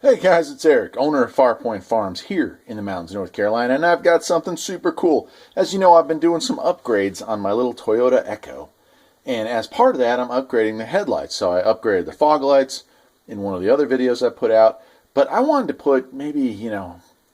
Hey guys, it's Eric, owner of Farpoint Farms here in the mountains of North Carolina, and I've got something super cool. As you know, I've been doing some upgrades on my little Toyota Echo, and as part of that, I'm upgrading the headlights. So I upgraded the fog lights in one of the other videos I put out, but I wanted to put maybe,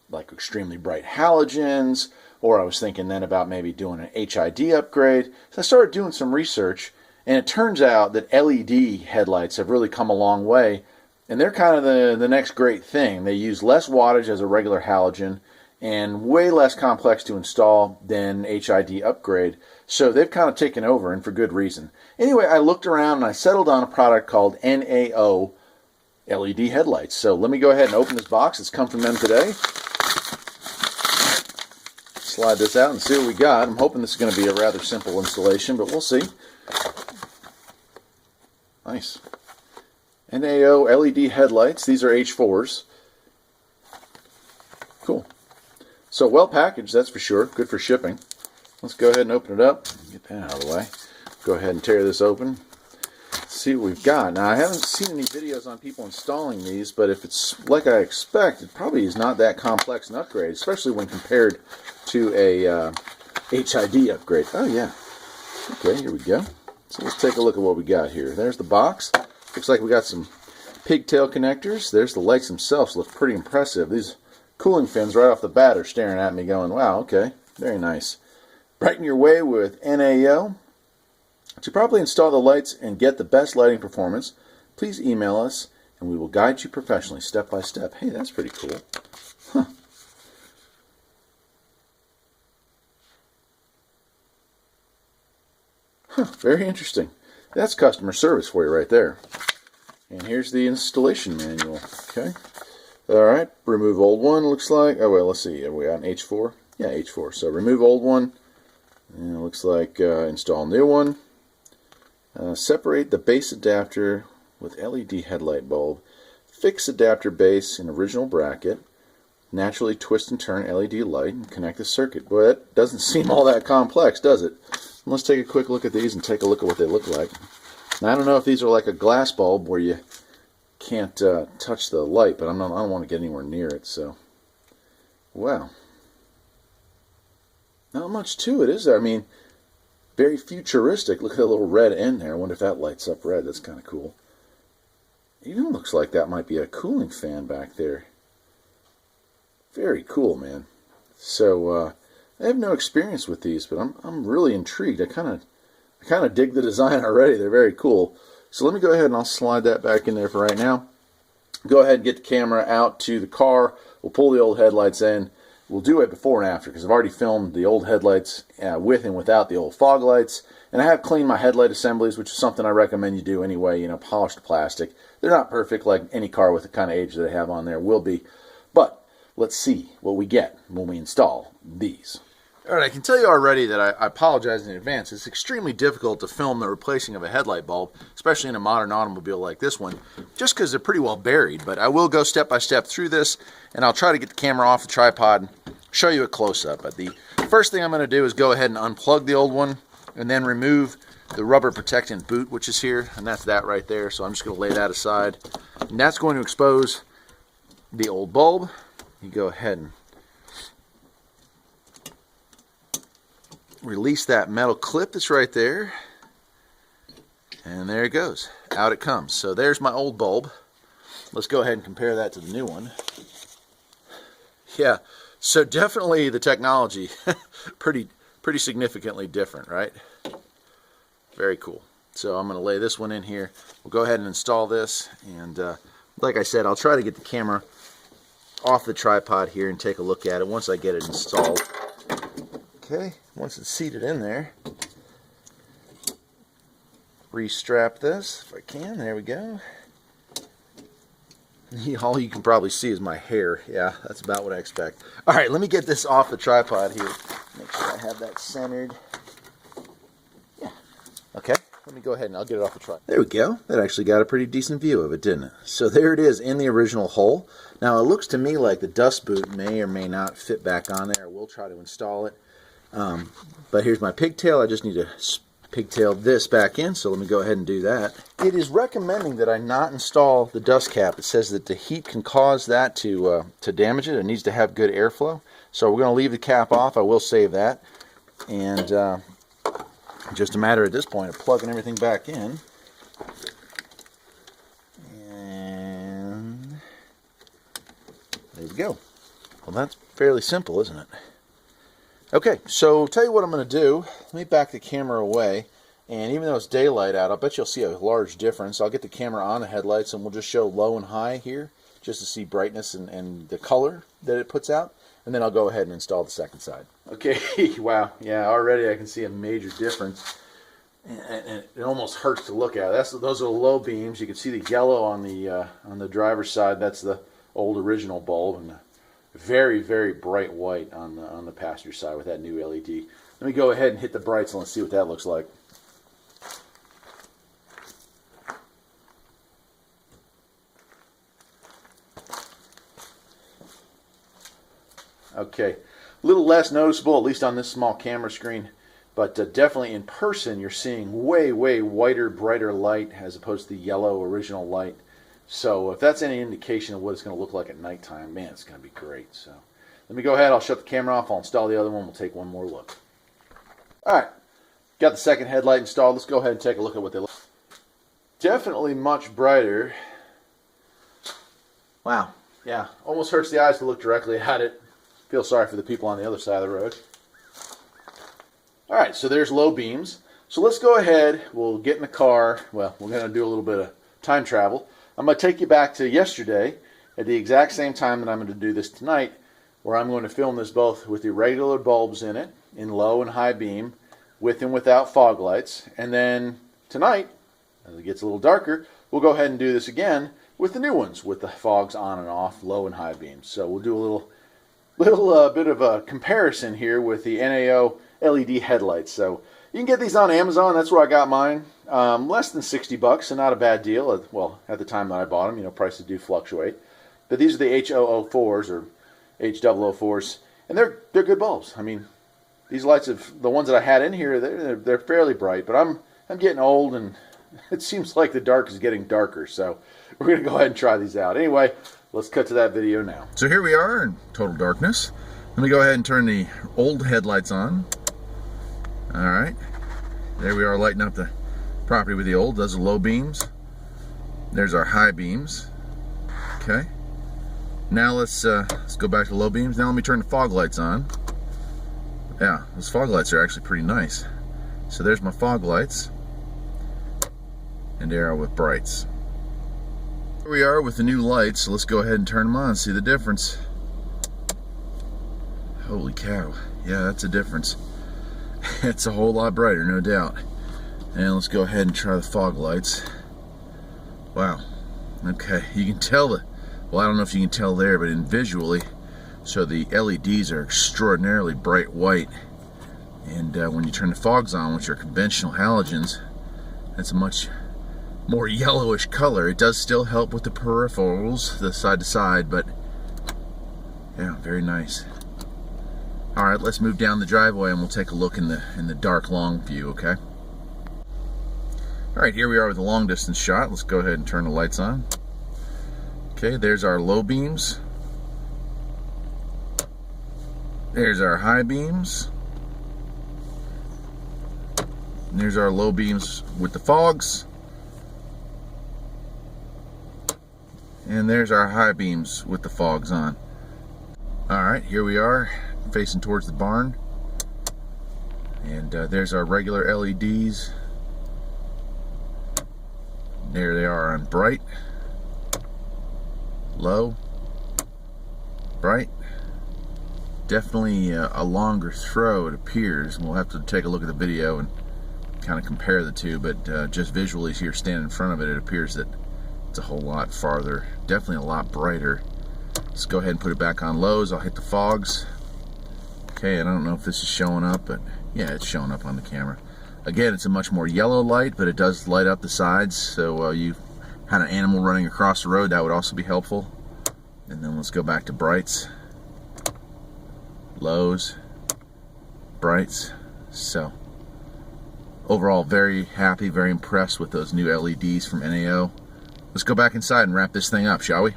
like extremely bright halogens, or I was thinking then about maybe doing an HID upgrade. So I started doing some research, and it turns out that LED headlights have really come a long way. And they're kind of the next great thing. They use less wattage as a regular halogen and way less complex to install than HID upgrade. So they've kind of taken over, and for good reason. Anyway, I looked around and I settled on a product called NAO LED headlights. So let me go ahead and open this box. It's come from them today. Slide this out and see what we got. I'm hoping this is going to be a rather simple installation, but we'll see. Nice. NAO LED headlights. These are H4s. Cool. So well packaged, that's for sure. Good for shipping. Let's go ahead and open it up. Get that out of the way. Go ahead and tear this open. Let's see what we've got. Now, I haven't seen any videos on people installing these, but if it's like I expect, it probably is not that complex an upgrade, especially when compared to a HID upgrade. Oh, yeah. Okay, here we go. So let's take a look at what we got here. There's the box. Looks like we got some pigtail connectors. There's the lights themselves. Look pretty impressive. These cooling fins right off the bat are staring at me going, wow, okay, very nice. Brighten your way with NAO. To properly install the lights and get the best lighting performance, please email us and we will guide you professionally step by step. Hey, that's pretty cool. Huh. Very interesting. That's customer service for you right there. And here's the installation manual. Okay. Alright, remove old one, looks like. Oh, well, let's see. Are we on H4? Yeah, H4. So remove old one. And it looks like install new one. Separate the base adapter with LED headlight bulb. Fix adapter base in original bracket. Naturally twist and turn LED light and connect the circuit. Boy, that doesn't seem all that complex, does it? Let's take a quick look at these and take a look at what they look like. Now, I don't know if these are like a glass bulb where you can't touch the light, but I don't want to get anywhere near it. So, wow. Not much to it, is there? I mean, very futuristic. Look at that little red end there. I wonder if that lights up red. That's kind of cool. It even looks like that might be a cooling fan back there. Very cool, man. So, I have no experience with these, but I'm really intrigued. I kind of dig the design already. They're very cool. So let me go ahead and I'll slide that back in there for right now. Go ahead and get the camera out to the car. We'll pull the old headlights in. We'll do it before and after because I've already filmed the old headlights with and without the old fog lights. And I have cleaned my headlight assemblies, which is something I recommend you do anyway. Polished plastic. They're not perfect like any car with the kind of age that I have on there will be. But let's see what we get when we install these. Alright, I can tell you already that I apologize in advance. It's extremely difficult to film the replacing of a headlight bulb, especially in a modern automobile like this one, just because they're pretty well buried. But I will go step by step through this, and I'll try to get the camera off the tripod and show you a close-up. But the first thing I'm going to do is go ahead and unplug the old one, and then remove the rubber protectant boot, which is here, and that's that right there. So I'm just going to lay that aside. And that's going to expose the old bulb. You go ahead and release that metal clip that's right there, and there it goes. Out it comes. So there's my old bulb. Let's go ahead and compare that to the new one. Yeah, so definitely the technology pretty significantly different, right? Very cool. So I'm going to lay this one in here. We'll go ahead and install this, and like I said, I'll try to get the camera off the tripod here and take a look at it once I get it installed. Okay, once it's seated in there, restrap this if I can. There we go. All you can probably see is my hair. Yeah, that's about what I expect. All right, let me get this off the tripod here. Make sure I have that centered. Yeah. Okay, let me go ahead and I'll get it off the tripod. There we go. That actually got a pretty decent view of it, didn't it? So there it is in the original hole. Now, it looks to me like the dust boot may or may not fit back on there. We'll try to install it. But here's my pigtail. I just need to pigtailed this back in, so let me go ahead and do that. It is recommending that I not install the dust cap. It says that the heat can cause that to damage it. It needs to have good airflow. So we're going to leave the cap off. I will save that. And just a matter at this point of plugging everything back in. And there we go. Well, that's fairly simple, isn't it? Okay, so tell you what I'm going to do. Let me back the camera away, and even though it's daylight out, I'll bet you'll see a large difference. I'll get the camera on the headlights, and we'll just show low and high here, just to see brightness and the color that it puts out, and then I'll go ahead and install the second side. Okay, wow, yeah, already I can see a major difference, and it almost hurts to look at. Those are low beams. You can see the yellow on the driver's side. That's the old original bulb, and very, very bright white on the passenger side with that new LED. Let me go ahead and hit the brights and let's see what that looks like. Okay, a little less noticeable, at least on this small camera screen, but definitely in person you're seeing way, way whiter, brighter light as opposed to the yellow original light. So if that's any indication of what it's going to look like at nighttime, man, it's going to be great. So let me go ahead, I'll shut the camera off, I'll install the other one, we'll take one more look. Alright, got the second headlight installed. Let's go ahead and take a look at what they look like. Definitely much brighter. Wow, yeah, almost hurts the eyes to look directly at it. Feel sorry for the people on the other side of the road. Alright, so there's low beams. So let's go ahead, we'll get in the car. Well, we're going to do a little bit of time travel. I'm going to take you back to yesterday at the exact same time that I'm going to do this tonight, where I'm going to film this both with the regular bulbs in it, in low and high beam, with and without fog lights. And then tonight, as it gets a little darker, we'll go ahead and do this again with the new ones, with the fogs on and off, low and high beams. So we'll do a little bit of a comparison here with the NAO LED headlights. So you can get these on Amazon. That's where I got mine. Less than 60 bucks, so not a bad deal. Well, at the time that I bought them, you know, prices do fluctuate. But these are the H004s or H004s, and they're good bulbs. I mean, these lights, the ones that I had in here, they're fairly bright. But I'm getting old, and it seems like the dark is getting darker. So we're gonna go ahead and try these out. Anyway, let's cut to that video now. So here we are in total darkness. Let me go ahead and turn the old headlights on. All right, there we are lighting up the property with the old. Those are low beams. There's our high beams. Okay. Now let's go back to low beams. Now let me turn the fog lights on. Yeah, those fog lights are actually pretty nice. So there's my fog lights, and there are with brights. Here we are with the new lights. So let's go ahead and turn them on. See the difference? Holy cow! Yeah, that's a difference. It's a whole lot brighter, no doubt. And let's go ahead and try the fog lights. Wow. Okay, you can tell well, I don't know if you can tell there, but in visually, so the LEDs are extraordinarily bright white. And when you turn the fogs on, which are conventional halogens, that's a much more yellowish color. It does still help with the peripherals, the side to side, but yeah, very nice. All right, let's move down the driveway and we'll take a look in the dark long view, okay? All right, here we are with a long distance shot. Let's go ahead and turn the lights on. Okay, there's our low beams. There's our high beams. And there's our low beams with the fogs. And there's our high beams with the fogs on. All right, here we are facing towards the barn. And there's our regular LEDs. There they are on bright, low, bright. Definitely a longer throw, it appears. We'll have to take a look at the video and kind of compare the two, but just visually here standing in front of it, it appears that it's a whole lot farther, definitely a lot brighter. Let's go ahead and put it back on lows. I'll hit the fogs. Okay, I don't know if this is showing up, but yeah, it's showing up on the camera. Again, it's a much more yellow light, but it does light up the sides, so you had an animal running across the road, that would also be helpful. And then let's go back to brights, lows, brights. So overall very happy, very impressed with those new LEDs from NAO. Let's go back inside and wrap this thing up, shall we?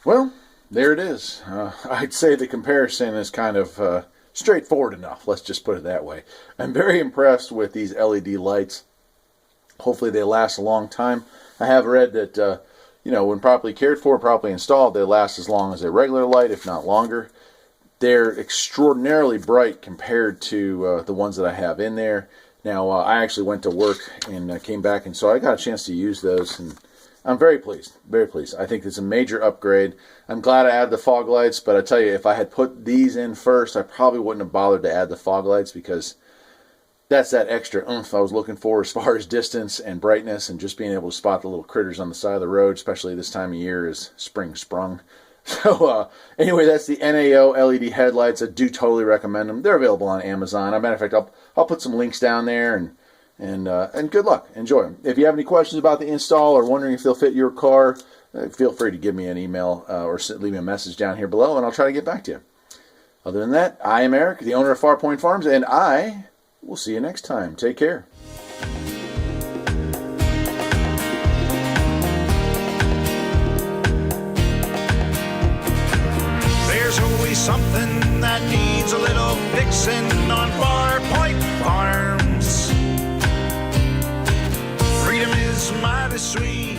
Well, there it is. I'd say the comparison is kind of straightforward enough. Let's just put it that way. I'm very impressed with these LED lights. Hopefully they last a long time. I have read that, when properly cared for, properly installed, they last as long as a regular light, if not longer. They're extraordinarily bright compared to the ones that I have in there. Now, I actually went to work and came back, and so I got a chance to use those, and I'm very pleased, very pleased. I think it's a major upgrade. I'm glad I added the fog lights, but I tell you, if I had put these in first, I probably wouldn't have bothered to add the fog lights, because that's that extra oomph I was looking for as far as distance and brightness, and just being able to spot the little critters on the side of the road, especially this time of year as spring sprung. So anyway, that's the NAO LED headlights. I do totally recommend them. They're available on Amazon. As a matter of fact, I'll put some links down there, and good luck. Enjoy them. If you have any questions about the install or wondering if they'll fit your car, feel free to give me an email or leave me a message down here below, and I'll try to get back to you. Other than that, I am Eric, the owner of Farpoint Farms, and I will see you next time. Take care. There's always something that needs a little fixing on Farpoint Farms. Freedom is mighty sweet.